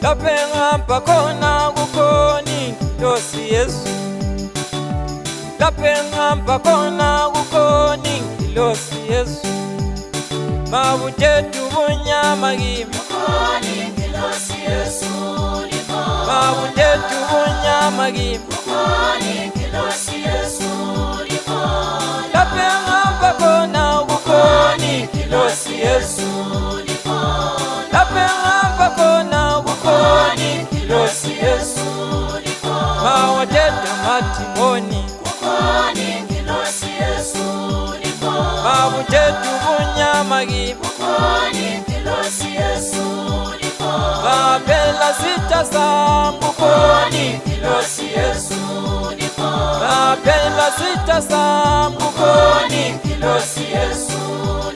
Lapenga mpakona gukoni kilosi Yesu. Lapenga mpakona gukoni kilosi Yesu. Mabujetu bunyamagima Mukoni kilosi Yesu lipo. Mabujetu bunyamagima Mukoni kilosi Yesu lipo. Lapenga mpakona gukoni kilosi Yesu. lipo. Lapenga mpakona gukoni kilosi Yesu lipo. Mawajeta matimoni Mukoni kilosi Yesu lipo. Mabujetu bunyamagima Mukoni kilosi Yesu lipo. Kapela sita sambu koni kilosi Yesu lipo. Kapela sita sambu koni kilosi Yesu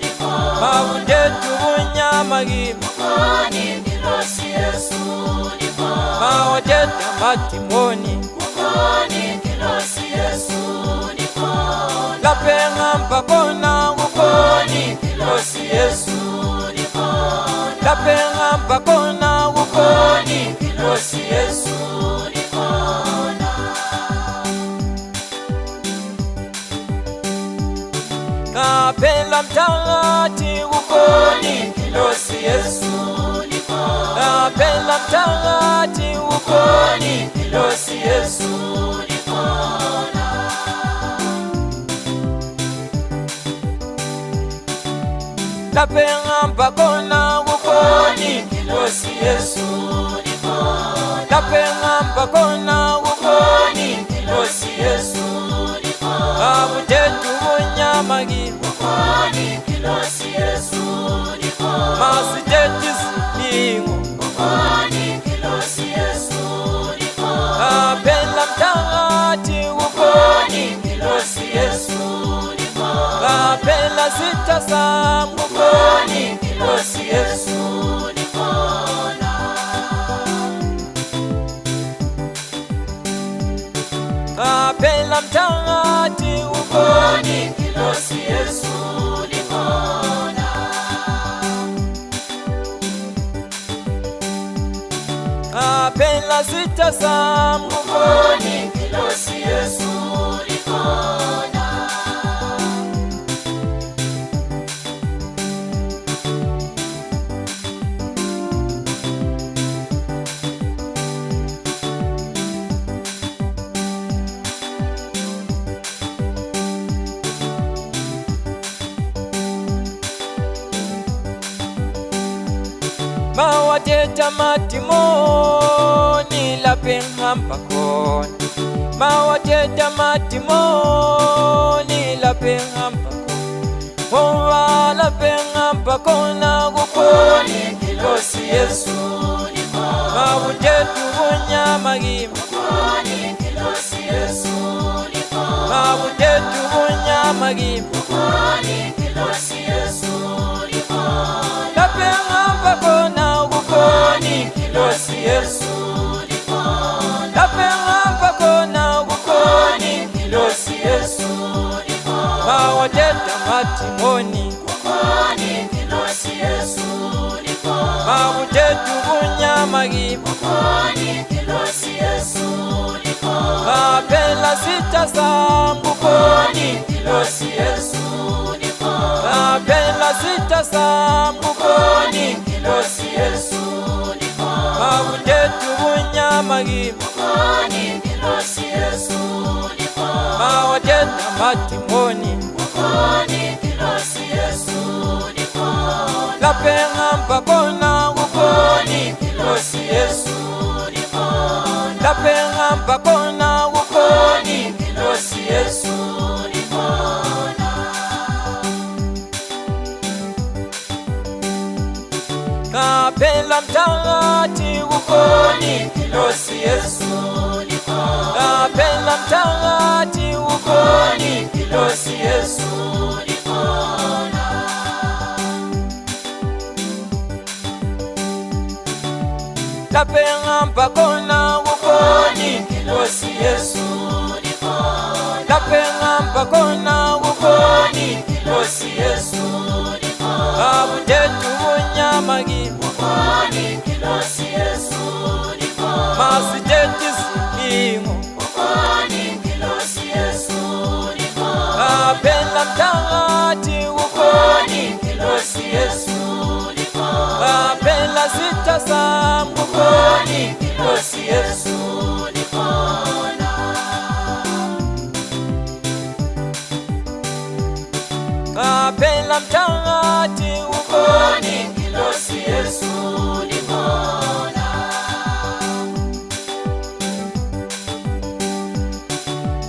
lipo. Mabujetu bunyamagima Mukoni kilosi Yesu lipo. Mawajeta matimoni Mukoni kilosi Yesu lipo. Lapenga mpakona gukoni kilosi Yesu lipo. Lapenga mpakona gukoni kilosi Yesu lipo. Kapela mtangati gukoni kilosi Yesu lipo. Kapela mtangati gukoni kilosi Yesu lipo. Lapenga mpakona gukoni kilosi Yesu lipo. Lapenga mpakona gukoni kilosi Yesu lipo. Mabujetu bunyamagima Mukoni kilosi Yesu lipo. Masijeti silingo Mukoni kilosi Yesu lipo. Kapela mtangati gukoni kilosi Yesu lipo. Kapela sita sambu Mukoni kilosi Yesu lipo. Kapela mtangati gukoni Mukoni kilosi Yesu lipo. Kapela sita sambu Mukoni kilosi Yesu lipo. Mawajeta matimoni lapenga mpakoni Mawajeta matimoni lapenga mpakoni Owa lapenga mpakona gukoni kilosi Yesu lipo. Mabujetu bunyamagima Mukoni kilosi Yesu lipo. Mabujetu bunyamagima Mukoni kilosi Yesu lipo. Lapenga mpakona gukoni kilosi Yesu lipo. Lapenga mpakona gukoni kilosi Yesu lipo. Mawajeta matimoni Mukoni kilosi Yesu lipo. Mabujetu bunyamagima Mukoni kilosi Yesu lipo. Kapela sita sambu koni kilosi Yesu lipo. Kapela sita sambu koni kilosi Yesu lipo. Mabujetu bunyamagima Mukoni kilosi Yesu lipo. Mawajeta matimoni Mukoni kilosi Yesu lipo. Lapenga mpakona gukoni kilosi Yesu lipo. Lapenga mpakona gukoni kilosi Yesu lipo. Kapela mtangati gukoni kilosi Yesu lipo. Kapela mtangati gukoni kilosi Yesu lipo. Lapenga mpakona gukoni kilosi Yesu lipo. Lapenga mpakona gukoni kilosi Yesu lipo. Mabujetu bunyamagima Mukoni kilosi Yesu ndimo ukoni Kilosi Yesu niko kapela mtangati ukoni Kilosi Yesu niko kapela sita sambu ukoni Kilosi Yesu niko kapela mtangati ukoni Kilosi Yesu niko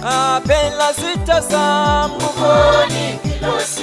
kapela sita sambu ukoni Kilosi